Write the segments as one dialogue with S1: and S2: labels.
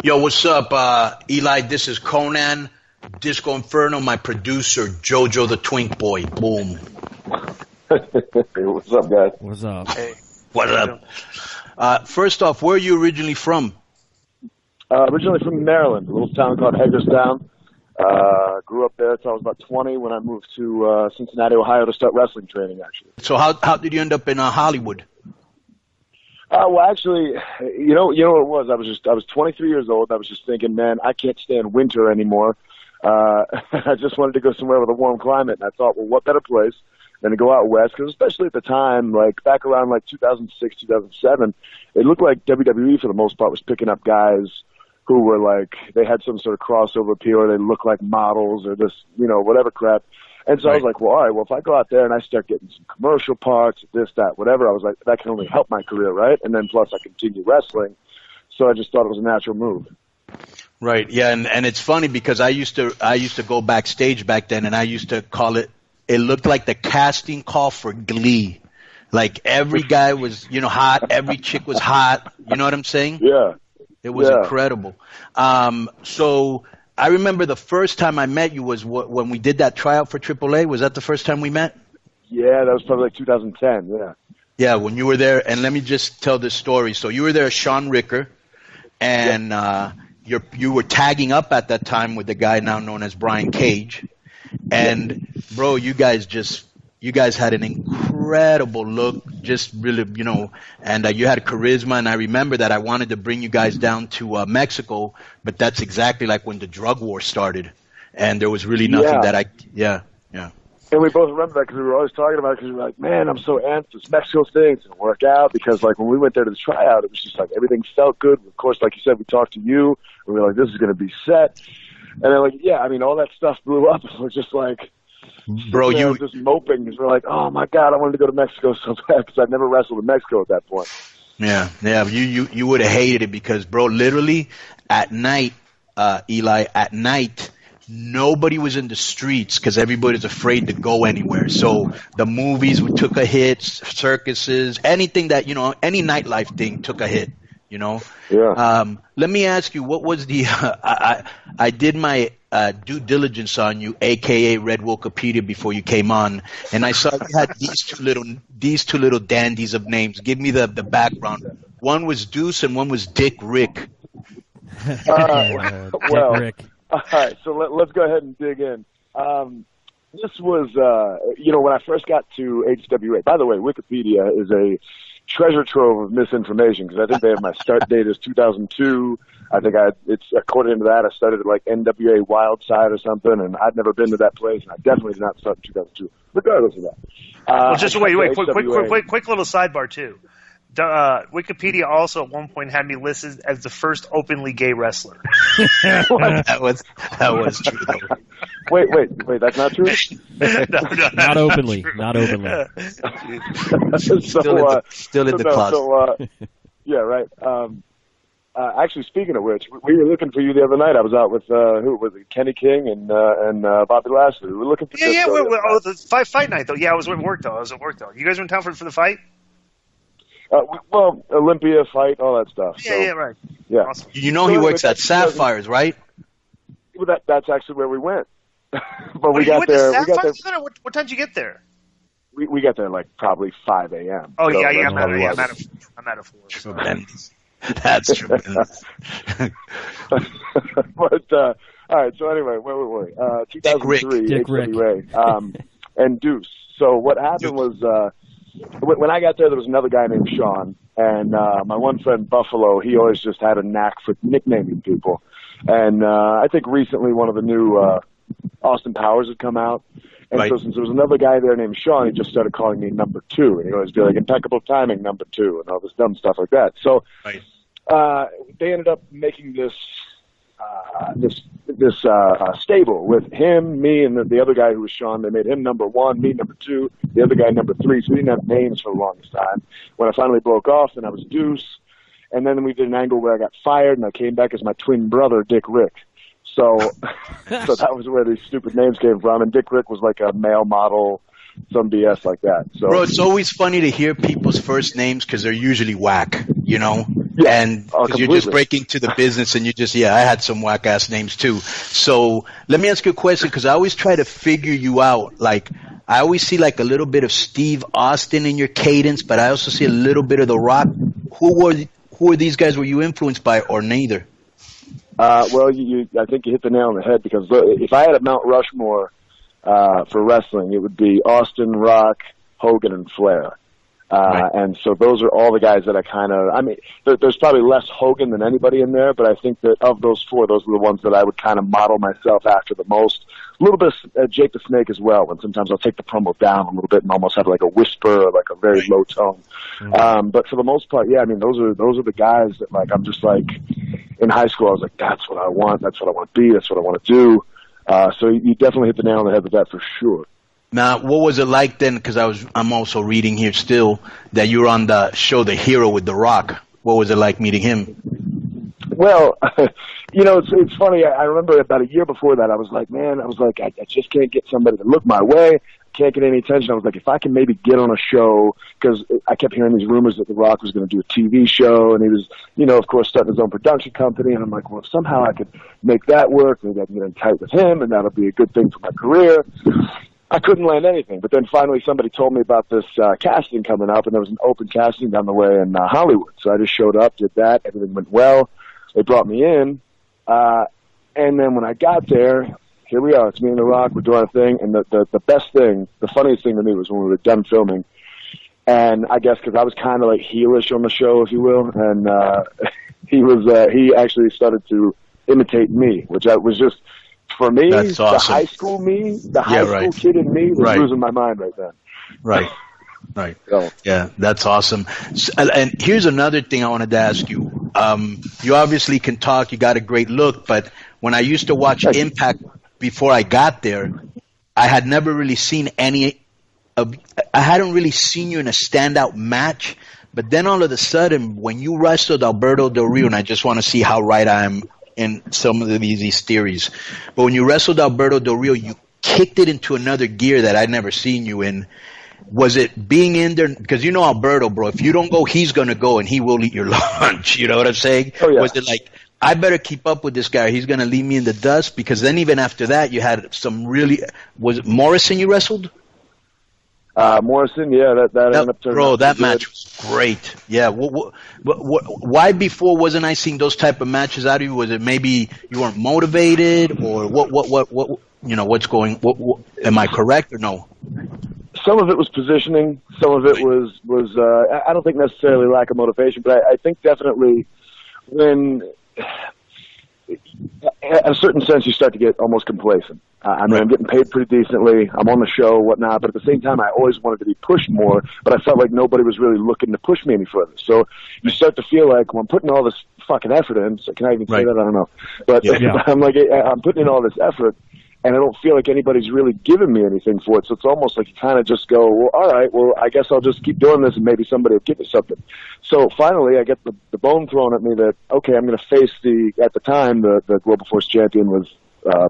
S1: Yo, what's up, Eli? This is Konnan, Disco Inferno, my producer, Jojo the Twink Boy. Boom.
S2: Hey, what's up, guys?
S3: What's up?
S1: Hey, what up? First off, where are you originally from?
S2: Originally from Maryland, a little town called Hagerstown. Grew up there until I was about 20 when I moved to Cincinnati, Ohio to start wrestling training, actually.
S1: So how did you end up in Hollywood?
S2: Well, actually, you know what it was? I was 23 years old. I was just thinking, man, I can't stand winter anymore. I just wanted to go somewhere with a warm climate, and I thought, well, what better place than to go out west? Because especially at the time, like back around like 2006, 2007, it looked like WWE for the most part was picking up guys who were like, they had some sort of crossover appeal, or they looked like models or this, whatever crap. And so I was like, well, all right, well, if I go out there and I start getting some commercial parts, this, that, whatever, I was like, that can only help my career, right? And then plus I continue wrestling. So I just thought it was a natural move.
S1: Right. Yeah. And it's funny because I used to go backstage back then, and I used to call it looked like the casting call for Glee. Like every guy was, hot. Every chick was hot. You know what I'm saying?
S2: Yeah.
S1: It was incredible. So I remember the first time I met you was when we did that tryout for AAA. Was that the first time we met?
S2: Yeah, that was probably like 2010, yeah.
S1: Yeah, when you were there. And let me just tell this story. So you were there as Sean Ricker, and you were tagging up at that time with the guy now known as Brian Cage. And, bro, you guys had an incredible look, just really, and you had charisma. And I remember that I wanted to bring you guys down to Mexico, but that's exactly like when the drug war started. And there was really nothing that yeah.
S2: And we both remember that because we were always talking about it because we were like, man, I'm so amped. This Mexico thing didn't work out because, like, when we went there to the tryout, it was just like everything felt good. Of course, like you said, we talked to you, and we were like, this is going to be set. And then, like, yeah, I mean, all that stuff blew up. We're just like,
S1: bro,
S2: you were just moping because we're like, oh my God, I wanted to go to Mexico so bad because I'd never wrestled in Mexico at that point.
S1: Yeah. You would have hated it because, bro, literally at night, Eli, nobody was in the streets because everybody's afraid to go anywhere. So the movies took a hit, circuses, anything that, any nightlife thing took a hit,
S2: Yeah.
S1: Let me ask you, what was the, I did my due diligence on you, AKA Red Wikipedia, before you came on, and I saw you had these two little dandies of names. Give me the background. One was Deuce and one was Dick Rick.
S2: Well,
S3: Rick.
S2: All right, so let's go ahead and dig in. This was, when I first got to HWA. By the way, Wikipedia is a treasure trove of misinformation because I think they have my start date as 2002. I think it's according to that I started at like NWA Wildside or something, and I'd never been to that place, and I definitely did not start in 2002. Regardless of that.
S4: Well, just wait, quick little sidebar too. Wikipedia also at one point had me listed as the first openly gay wrestler.
S1: that was true though.
S2: Wait, that's not true?
S4: No,
S3: not openly. Not openly.
S1: Still in the closet.
S2: Yeah, right. Actually, speaking of which, we were looking for you the other night. I was out with who was it? Kenny King and Bobby Lashley. We were looking for
S4: the fight night though. Yeah, I was at work though. You guys were in town for the fight?
S2: Well, Olympia fight, all that stuff.
S4: Yeah, right.
S2: Yeah.
S4: Awesome.
S1: He works at Sapphires, right?
S2: Well, that's actually where we went. But we got there.
S4: What time did you get there?
S2: We got there like probably 5 a.m.
S4: Oh,
S2: so
S4: yeah, I'm out of 4.
S1: Tremendous. That's tremendous.
S2: But all right. So anyway, where were we? 2003,
S3: Dick Rick.
S2: HWA, and Deuce. So what happened was. When I got there was another guy named Sean, and my one friend Buffalo, he always just had a knack for nicknaming people. And I think recently one of the new Austin Powers had come out. And so since there was another guy there named Sean, he just started calling me number 2. And he'd always be like, impeccable timing, number 2, and all this dumb stuff like that. So they ended up making this stable with him, me, and the other guy who was Sean. They made him number 1, me number 2, the other guy number 3. So we didn't have names for the longest time. When I finally broke off, then I was Deuce. And then we did an angle where I got fired, and I came back as my twin brother, Dick Rick. So that was where these stupid names came from. And Dick Rick was like a male model, some BS like that. So,
S1: bro, it's always funny to hear people's first names because they're usually whack, And because you're just breaking to the business, and I had some whack ass names too. So let me ask you a question, because I always try to figure you out. Like, I always see like a little bit of Steve Austin in your cadence, but I also see a little bit of The Rock. Who are these guys? Were you influenced by, or neither?
S2: Well, I think you hit the nail on the head, because if I had a Mount Rushmore for wrestling, it would be Austin, Rock, Hogan, and Flair. Right. And so those are all the guys that there's probably less Hogan than anybody in there, but I think that of those four, those are the ones that I would kind of model myself after the most. A little bit of Jake the Snake as well, and sometimes I'll take the promo down a little bit and almost have like a whisper or like a very low tone. Mm-hmm. But for the most part, those are the guys that, like, I'm just like, in high school I was like, that's what I want, that's what I want to be, that's what I want to do. So you definitely hit the nail on the head with that for sure.
S1: Now, what was it like then? Because I'm also reading here still that you were on the show The Hero with The Rock. What was it like meeting him?
S2: Well, it's funny. I remember about a year before that, I was like, I just can't get somebody to look my way. Can't get any attention. I was like, if I can maybe get on a show, because I kept hearing these rumors that The Rock was going to do a TV show, and he was, of course, starting his own production company. And I'm like, well, if somehow I could make that work, maybe I can get in tight with him, and that'll be a good thing for my career. I couldn't land anything, but then finally somebody told me about this casting coming up, and there was an open casting down the way in Hollywood. So I just showed up, did that, everything went well. They brought me in, and then when I got there, here we are. It's me and The Rock. We're doing our thing, and the best thing, the funniest thing to me was when we were done filming, and I guess because I was kind of like heelish on the show, if you will, and he actually started to imitate me, which was just. For me,
S1: that's awesome.
S2: The high school me, high school kid in me was losing my mind right then.
S1: Right. So. Yeah, that's awesome. So, and here's another thing I wanted to ask you. You obviously can talk. You got a great look. But when I used to watch Impact before I got there, I had never really seen I hadn't really seen you in a standout match. But then all of a sudden, when you wrestled Alberto Del Rio, and I just want to see how right I am in some of these theories. But when you wrestled Alberto Del Rio, you kicked it into another gear that I'd never seen you in. Was it being in there? Because Alberto, bro, if you don't go, he's going to go, and he will eat your lunch. You know what I'm saying?
S2: Oh, yeah.
S1: Was it like, I better keep up with this guy, he's going to leave me in the dust? Because then even after that, you had some really – was it Morrison you wrestled?
S2: Morrison, yeah, that ended up turning out
S1: that match was great. Yeah, why before wasn't I seeing those type of matches out of you? Was it maybe you weren't motivated, or what? What's going? Am I correct or no?
S2: Some of it was positioning. Some of it was I don't think necessarily lack of motivation, but I think definitely when. At a certain sense, you start to get almost complacent. I'm getting paid pretty decently. I'm on the show, whatnot, but at the same time, I always wanted to be pushed more, but I felt like nobody was really looking to push me any further. So you start to feel like, well, I'm putting all this fucking effort in. So can I even say that? I don't know. But I'm like, I'm putting in all this effort, and I don't feel like anybody's really giving me anything for it. So it's almost like you kind of just go, well, all right, well, I guess I'll just keep doing this, and maybe somebody will give me something. So finally, I get the bone thrown at me that, okay, I'm going to face at the time, the Global Force champion was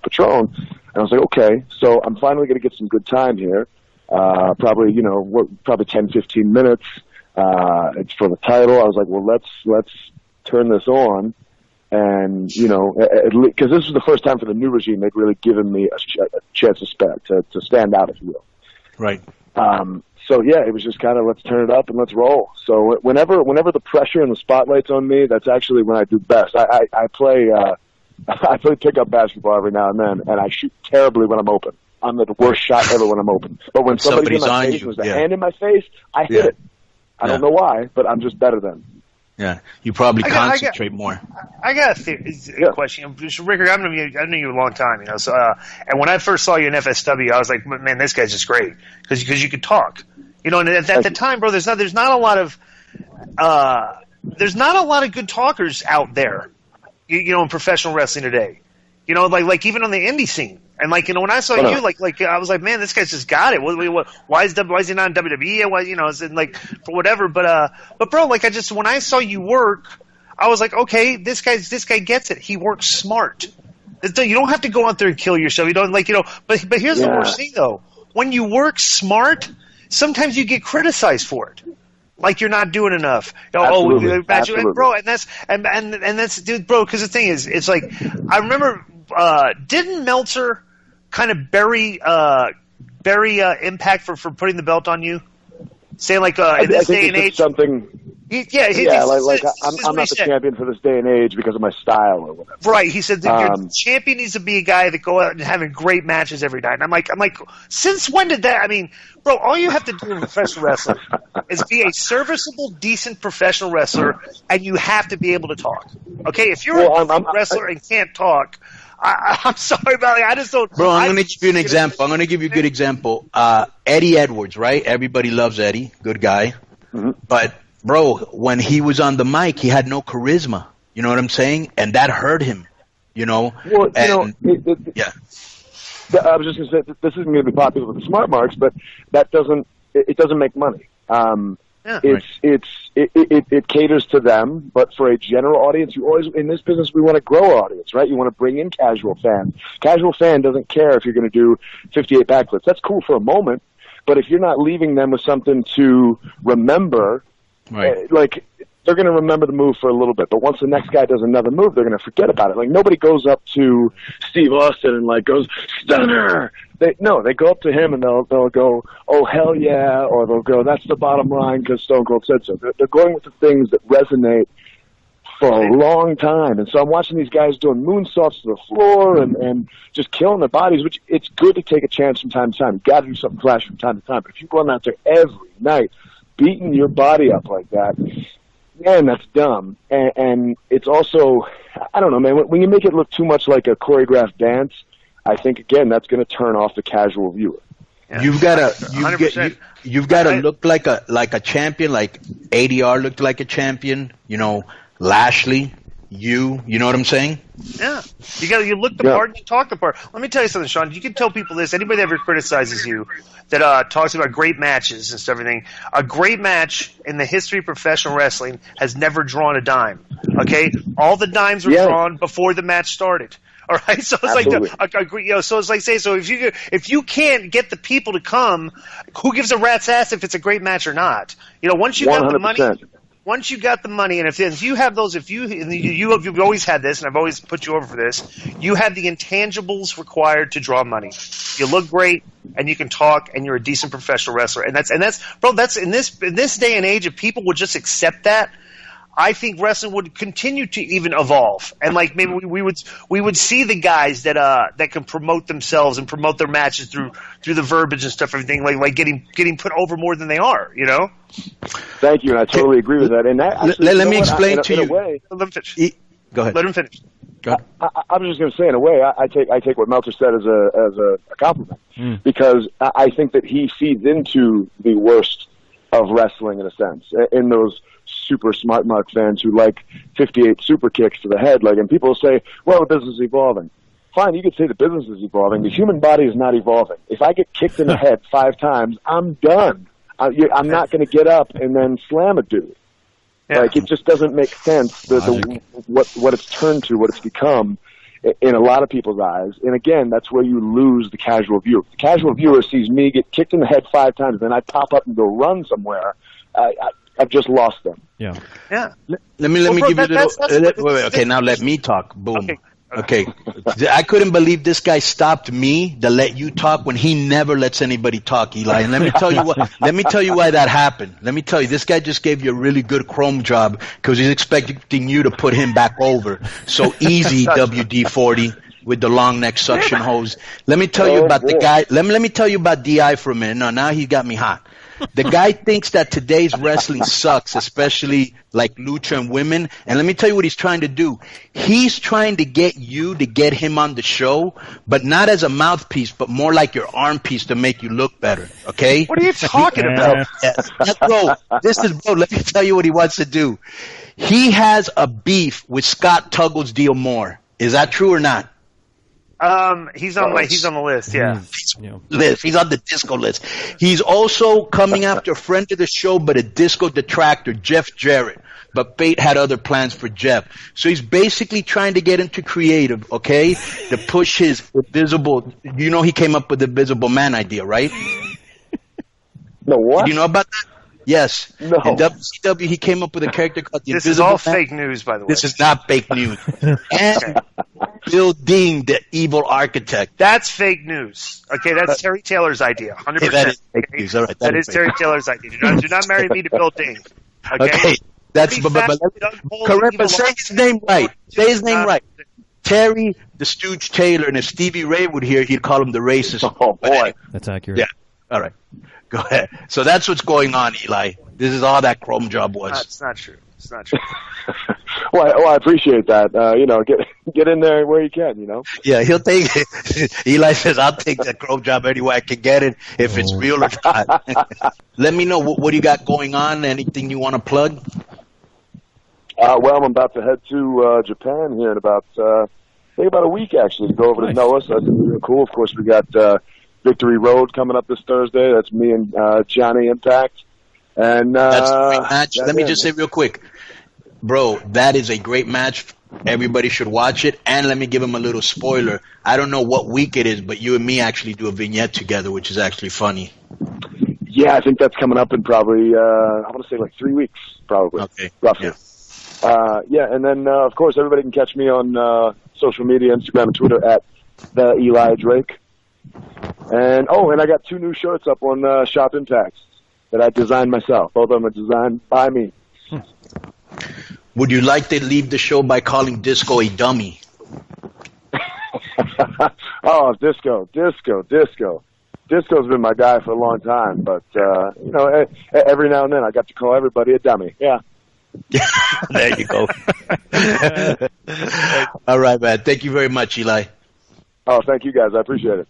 S2: Patron. And I was like, okay, so I'm finally going to get some good time here. Probably 10, 15 minutes. It's for the title. I was like, well, let's turn this on. And, because this was the first time for the new regime they'd really given me a chance to stand out, if you will.
S1: Right.
S2: So, yeah, it was just kind of let's turn it up and let's roll. So whenever the pressure and the spotlight's on me, that's actually when I do best. I play pickup basketball every now and then, and I shoot terribly when I'm open. I'm the worst shot ever when I'm open. But when somebody's in my face, with a hand in my face, I hit it. I don't know why, but I'm just better then.
S1: Yeah, you probably concentrate more.
S4: I got a question. Rick, I've known you a long time, So, and when I first saw you in FSW, I was like, man, this guy's just great because you could talk, And at the time, bro, there's not a lot of good talkers out there, in professional wrestling today. Like even on the indie scene. And when I saw you, I was like, man, this guy's just got it. Why is he not in WWE? Why, for whatever. But bro, when I saw you work, I was like, okay, this guy gets it. He works smart. You don't have to go out there and kill yourself. You don't But here's the worst thing though. When you work smart, sometimes you get criticized for it. like you're not doing enough.
S2: Absolutely. Absolutely.
S4: Bro, and that's dude, bro. Because the thing is, it's like I remember, didn't Meltzer kind of bury Impact for putting the belt on you, saying like in this day and age
S2: something. I'm not the champion for this day and age because of my style or whatever.
S4: Right. He said your champion needs to be a guy that go out and having great matches every night. And I'm like, since when did that? I mean, bro, all you have to do in professional wrestling is be a serviceable, decent professional wrestler, and you have to be able to talk. Okay, if you're a wrestler and can't talk, I'm sorry about it. I just don't.
S1: Bro, I'm going to give you an example. I'm going to give you a good example. Eddie Edwards, right? Everybody loves Eddie. Good guy. Mm-hmm. But bro, when he was on the mic, he had no charisma. You know what I'm saying? And that hurt him. Yeah.
S2: I was just going to say this isn't going to be popular with the smart marks, but it doesn't make money. It caters to them, but for a general audience, you always in this business we want to grow our audience, right? You want to bring in casual fans. Casual fan doesn't care if you're going to do 58 backflips. That's cool for a moment, but if you're not leaving them with something to remember. Right. Like, they're going to remember the move for a little bit, but once the next guy does another move, they're going to forget about it. Like, nobody goes up to Steve Austin and, like, goes, Stunner! They go up to him and they'll go, oh, hell yeah, or they'll go, that's the bottom line because Stone Cold said so. They're going with the things that resonate for a long time. And so I'm watching these guys doing moonsaults to the floor and just killing their bodies, which it's good to take a chance from time to time. You've got to do something flash from time to time. But if you run out there every night, beating your body up like that, man, that's dumb. And it's also, I don't know, man, when you make it look too much like a choreographed dance, I think, again, that's going to turn off the casual viewer.
S1: Yeah. You've got to look like a champion, like ADR looked like a champion, Lashley, you know what I'm saying?
S4: Yeah. You look the part and you talk the part. Let me tell you something, Sean. You can tell people this. Anybody that ever criticizes you that talks about great matches and stuff, everything, a great match in the history of professional wrestling has never drawn a dime. Okay? All the dimes were drawn before the match started. All right, so it's so it's like say, so if you can't get the people to come, who gives a rat's ass if it's a great match or not? Once you got the money. Once you got the money, and if you have those, you've always had this, and I've always put you over for this, you have the intangibles required to draw money. You look great, and you can talk, and you're a decent professional wrestler, and that's in this day and age, if people would just accept that, I think wrestling would continue to even evolve, and like maybe we would see the guys that can promote themselves and promote their matches through the verbiage and stuff, everything like getting put over more than they are,
S2: Thank you, and I totally agree with that. And that
S1: let me explain to you.
S4: Let him finish.
S1: Go ahead.
S4: Let him finish.
S1: Go ahead.
S2: I was just going to say, in a way, I take what Meltzer said as a compliment, because I think that he feeds into the worst of wrestling in a sense, in those super smart mark fans who like 58 super kicks to the head, and people will say, well, the business is evolving. Fine, you could say the business is evolving. The human body is not evolving. If I get kicked in the head 5 times, I'm done. I'm not going to get up and then slam a dude. Yeah. It just doesn't make sense. What it's turned to, what it's become, in a lot of people's eyes. And again, that's where you lose the casual viewer. The casual viewer sees me get kicked in the head 5 times, and then I pop up and go run somewhere. I've just lost them.
S4: Yeah.
S1: Let me give you a little. Wait, okay, now let me talk. Boom. Okay. I couldn't believe this guy stopped me to let you talk when he never lets anybody talk, Eli. And let me tell you why that happened. Let me tell you, this guy just gave you a really good chrome job because he's expecting you to put him back over. So easy, WD-40 with the long neck suction hose. Let me tell you about the guy. Let me tell you about DI for a minute. No, now he got me hot. The guy thinks that today's wrestling sucks, especially like lucha and women. And let me tell you what he's trying to do. He's trying to get you to get him on the show, but not as a mouthpiece, but more like your arm piece to make you look better. Okay?
S4: What are you talking about?
S1: Bro, let me tell you what he wants to do. He has a beef with Scott Tuggle's Deal More. Is that true or not?
S4: He's on the list, yeah.
S1: He's on the disco list. He's also coming after a friend of the show, but a disco detractor, Jeff Jarrett. But fate had other plans for Jeff. So he's basically trying to get into creative, okay, to push his invisible. He came up with the Invisible Man idea, right?
S2: The what?
S1: Did you know about that? Yes.
S2: No.
S1: In WCW, he came up with a character called the
S4: This
S1: Invisible
S4: is all
S1: Man.
S4: fake news, by the way.
S1: This is not fake news. And Bill Dean, the evil architect.
S4: That's fake news. Okay, that's Terry Taylor's idea. 100%.
S1: Hey, that is fake news. All right,
S4: that is
S1: fake.
S4: Terry Taylor's idea. Do not marry me to Bill Dean.
S1: Okay. That's correct, but say his name right. Say his name right. Terry the Stooge Taylor, and if Stevie Ray would hear, he'd call him the racist.
S2: Oh boy,
S3: that's accurate.
S1: Yeah. All right. Go ahead. So that's what's going on, Eli. This is all that Chrome job was.
S4: It's not true. It's not true.
S2: well, I appreciate that. Get in there where you can.
S1: Yeah, he'll take it. Eli says, "I'll take that Chrome job anywhere I can get it, if it's real or not." Let me know what do you got going on. Anything you want to plug?
S2: Well, I'm about to head to Japan here in about a week, actually, to go over to Noah. So that's gonna be real cool. Of course, we got Victory Road coming up this Thursday. That's me and Johnny Impact. And
S1: that's a great match. Let me just say real quick, bro, that is a great match. Everybody should watch it. And let me give him a little spoiler. I don't know what week it is, but you and me actually do a vignette together, which is actually funny.
S2: Yeah, I think that's coming up in probably, I want to say like 3 weeks, probably.
S1: Okay.
S2: Roughly. Yeah. And then, of course, everybody can catch me on social media, Instagram and Twitter at the Eli Drake. And I got 2 new shirts up on Shop Impact that I designed myself. Both of them are designed by me.
S1: Would you like to leave the show by calling Disco a dummy?
S2: Oh, Disco. Disco's been my guy for a long time, but every now and then I got to call everybody a dummy. Yeah.
S1: There you go. All right, man. Thank you very much, Eli.
S2: Oh, thank you guys. I appreciate it.